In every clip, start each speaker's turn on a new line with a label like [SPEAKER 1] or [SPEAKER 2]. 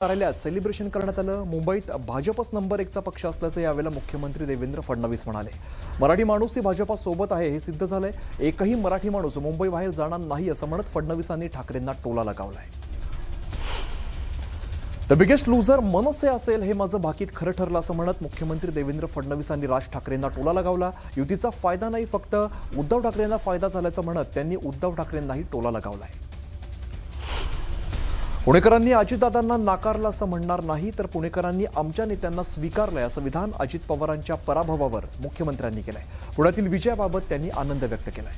[SPEAKER 1] कार्यालयात सेलिब्रेशन करण्यात आलं। मुंबईत भाजपच नंबर 1चा पक्ष असल्याचं यावेळेला मुख्यमंत्री देवेंद्र फडणवीस म्हणाले। मराठी माणूस ही भाजपासोबत आहे हे सिद्ध झालंय। एकही मराठी माणूस मुंबई बाहेर जाणार नाही असं म्हणत फडणवीसांनी ठाकरेंना टोला लगावलाय। द बिगेस्ट लूजर मनसे असेल हे माझं भाकीत खरं ठरलं असं म्हणत मुख्यमंत्री देवेंद्र फडणवीसांनी राज ठाकरेंना टोला लगावला। युतीचा फायदा नाही, फक्त उद्धव ठाकरेंना फायदा झाल्याचं म्हणत त्यांनी उद्धव ठाकरेंनाही टोला लगावलाय। पुणेकरांनी अजितदादांना नाकारलं असं म्हणणार नाही, तर पुणेकरांनी आमच्या नेत्यांना स्वीकारलंय असं विधान अजित पवारांच्या पराभवावर मुख्यमंत्र्यांनी केलंय। पुण्यातील विजयाबाबत त्यांनी आनंद व्यक्त केलाय।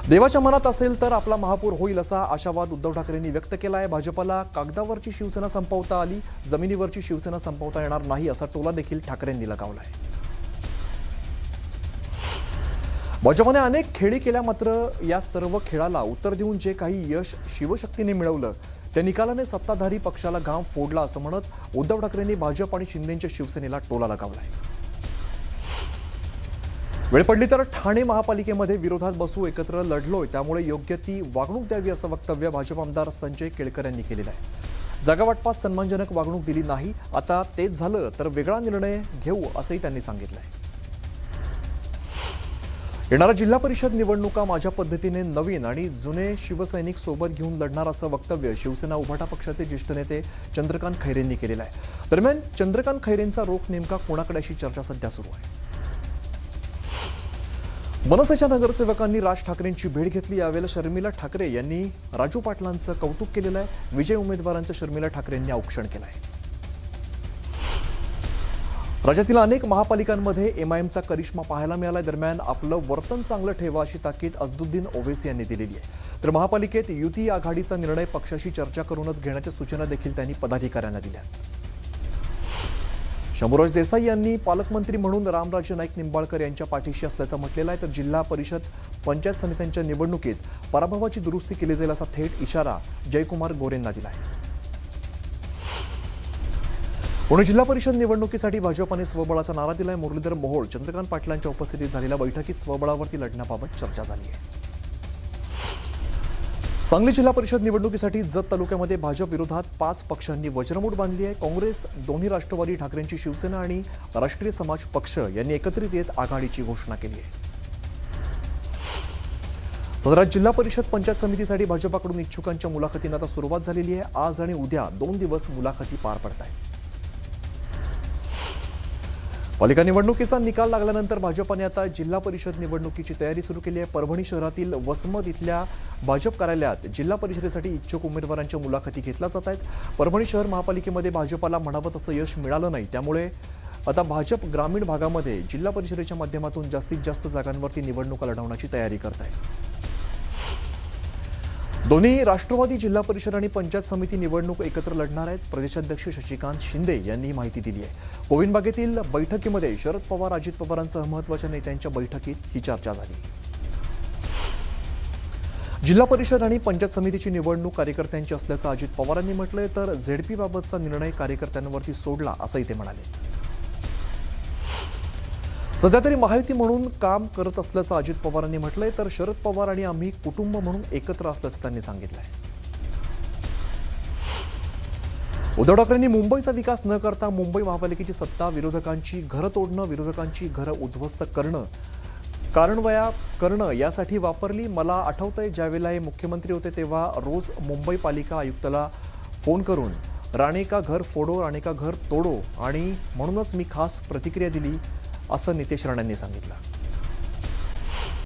[SPEAKER 1] देवाच्या मनात असेल तर आपला महापौर होईल असा आशावाद उद्धव ठाकरेंनी व्यक्त केलाय। भाजपला कागदावरची शिवसेना संपवता आली, जमिनीवरची शिवसेना संपवता येणार नाही असा टोला देखील ठाकरेंनी लगावलाय। भाजपने अनेक खेळी केल्या, मात्र या सर्व खेळाला उत्तर देऊन जे काही यश शिवशक्तीने मिळवलं त्या निकालाने सत्ताधारी पक्षाला घाम फोडला असं म्हणत उद्धव ठाकरेंनी भाजप आणि शिंदेच्या शिवसेनेला टोला लगावलाय। वेळ पडली तर ठाणे महापालिकेमध्ये विरोधात बसू, एकत्र लढलोय, त्यामुळे योग्य ती वागणूक द्यावी असं वक्तव्य भाजप आमदार संजय केळकर यांनी केलेलं आहे। जागा वाटपात सन्मानजनक वागणूक दिली नाही, आता तेच झालं तर वेगळा निर्णय घेऊ असंही त्यांनी सांगितलंय। येणाऱ्या जिल्हा परिषद निवडणुका माझ्या पद्धतीने नवीन आणि जुने शिवसैनिक सोबत घेऊन लढणार असं वक्तव्य शिवसेना उभाटा पक्षाचे ज्येष्ठ नेते चंद्रकांत खैरेंनी केलेलं आहे। दरम्यान चंद्रकांत खैरेंचा रोख नेमका कोणाकडे अशी चर्चा सध्या सुरू आहे। मनसेच्या नगरसेवकांनी राज ठाकरेंची भेट घेतली। यावेळेला शर्मिला ठाकरे यांनी राजू पाटलांचं कौतुक केलेलं आहे। विजय उमेदवारांचं शर्मिला ठाकरेंनी औक्षण केलं आहे। राज्यातील अनेक महापालिकांमध्ये एमआयएमचा करिश्मा पाहायला मिळाला। दरम्यान आपलं वर्तन चांगलं ठेवा अशी ताकीद असदुद्दीन ओवैसी यांनी दिलेली आहे। तर महापालिकेत युती आघाडीचा निर्णय पक्षाशी चर्चा करूनच घेण्याच्या सूचना देखील त्यांनी पदाधिकाऱ्यांना दिल्या। शंभूराज देसाई यांनी पालकमंत्री म्हणून रामराजे नाईक निंबाळकर यांच्या पाठीशी असल्याचं म्हटलेलं आहे। तर जिल्हा परिषद पंचायत समित्यांच्या निवडणुकीत पराभवाची दुरुस्ती केली जाईल असा थेट इशारा जयकुमार गोरेंना दिला आहे। पुणे जिल्हा परिषद निवडणुकीसाठी भाजपने स्वबळाचा नारा दिलाय। मुरलीधर मोहोळ, चंद्रकांत पाटलांच्या उपस्थितीत झालेल्या बैठकीत स्वबळावरती लढण्याबाबत चर्चा झाली आहे। सांगली जिल्हा परिषद निवडणुकीसाठी जत तालुक्यामध्ये भाजप विरोधात 5 पक्षांनी वज्रमूठ बांधली आहे। काँग्रेस, दोन्ही राष्ट्रवादी, ठाकरेंची शिवसेना आणि राष्ट्रीय समाज पक्ष यांनी एकत्रित येत आघाडीची घोषणा केली आहे। सदरात जिल्हा परिषद पंचायत समितीसाठी भाजपाकडून इच्छुकांच्या मुलाखतींना आता सुरुवात झालेली आहे। आज आणि उद्या 2 दिवस मुलाखती पार पडत आहेत। पालिका निवडणुकीचा निकाल लागल्यानंतर भाजपने आता जिल्हा परिषद निवडणुकीची तयारी सुरू केली आहे। परभणी शहरातील वसमत इथल्या भाजप कार्यालयात जिल्हा परिषदेसाठी इच्छुक उमेदवारांच्या मुलाखती घेतल्या जात आहेत। परभणी शहर महापालिकेमध्ये भाजपला म्हणावं तसं यश मिळालं नाही, त्यामुळे आता भाजप ग्रामीण भागामध्ये जिल्हा परिषदेच्या माध्यमातून जास्तीत जास्त जागांवरती निवडणुका लढवण्याची तयारी करत आहे। दोन्ही राष्ट्रवादी जिल्हा परिषद आणि पंचायत समिती निवडणूक एकत्र लढणार आहेत। प्रदेशाध्यक्ष शशिकांत शिंदे यांनी ही माहिती दिली आहे। गोविंदबागेतील बैठकीमध्ये शरद पवार, अजित पवारांसह महत्त्वाच्या नेत्यांच्या बैठकीत ही चर्चा झाली। जिल्हा परिषद आणि पंचायत समितीची निवडणूक कार्यकर्त्यांची असल्याचं अजित पवारांनी म्हटलंय, तर झेडपी बाबतचा निर्णय कार्यकर्त्यांवरती सोडला असंही ते म्हणाले। सध्या तरी महायुती म्हणून काम करत असल्याचं अजित पवारांनी म्हटलंय, तर शरद पवार आणि आम्ही कुटुंब म्हणून एकत्र असल्याचं त्यांनी सांगितलंय। उद्धव ठाकरेंनी मुंबईचा विकास न करता मुंबई महापालिकेची सत्ता, विरोधकांची घरं तोडणं, विरोधकांची घरं उद्ध्वस्त करणं, कारणवया करणं यासाठी वापरली। मला आठवतंय ज्यावेळेला हे मुख्यमंत्री होते तेव्हा रोज मुंबई पालिका आयुक्ताला फोन करून राणे का घर फोडो, राणे का घर तोडो, आणि म्हणूनच मी खास प्रतिक्रिया दिली असं नितेश राणेंनी सांगितलं।